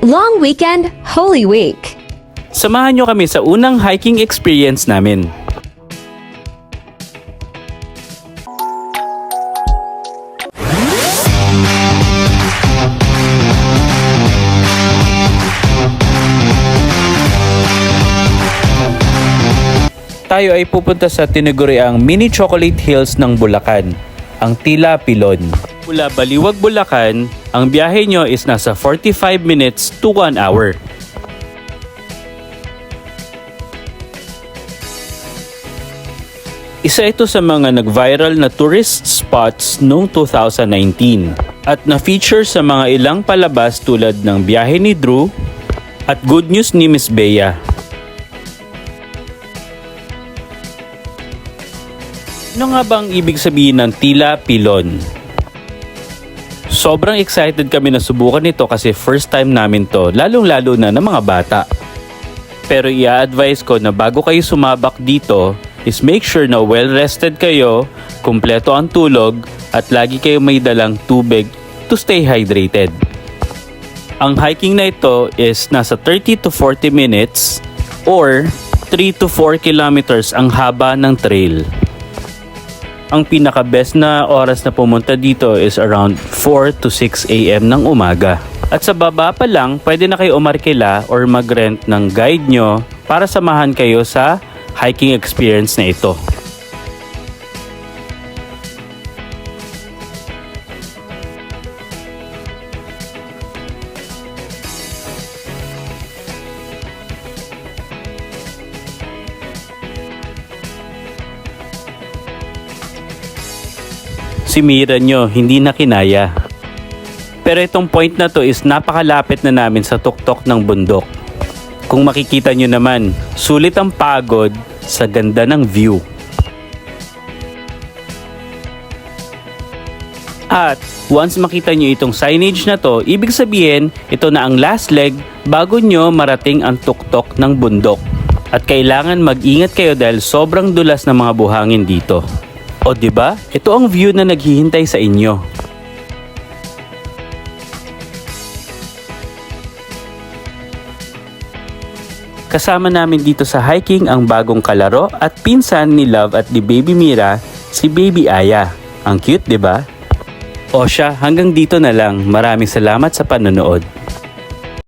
Long weekend, Holy Week. Samahan nyo kami sa unang hiking experience namin. Tayo ay pupunta sa tinaguriang Mini Chocolate Hills ng Bulacan, ang Tila Pilon. Mula Baliwag, Bulacan, ang biyahe nyo is nasa 45 minutes to 1 hour. Isa ito sa mga nag-viral na tourist spots noong 2019 at na-feature sa mga ilang palabas tulad ng Biyahe ni Drew at Good News ni Miss Bea. Ano nga bang ibig sabihin ng Tila Pilon? Sobrang excited kami na subukan ito kasi first time namin to, lalong-lalo na ng mga bata. Pero i-advise ko na bago kayo sumabak dito is make sure na well-rested kayo, kumpleto ang tulog, at lagi kayo may dalang tubig to stay hydrated. Ang hiking na ito is nasa 30 to 40 minutes or 3 to 4 kilometers ang haba ng trail. Ang pinaka-best na oras na pumunta dito is around 4 to 6 a.m. ng umaga. At sa baba pa lang, pwede na kayo umarkila or mag-rent ng guide nyo para samahan kayo sa hiking experience na ito. Si Mira nyo, hindi na kinaya. Pero itong point na to is napakalapit na namin sa tuktok ng bundok. Kung makikita nyo naman, sulit ang pagod sa ganda ng view. At once makita nyo itong signage na to, ibig sabihin ito na ang last leg bago nyo marating ang tuktok ng bundok. At kailangan mag-ingat kayo dahil sobrang dulas ng mga buhangin dito. O diba? Ito ang view na naghihintay sa inyo. Kasama namin dito sa hiking ang bagong kalaro at pinsan ni Love at ni Baby Mira, si Baby Aya. Ang cute, diba? O siya, hanggang dito na lang. Maraming salamat sa panonood.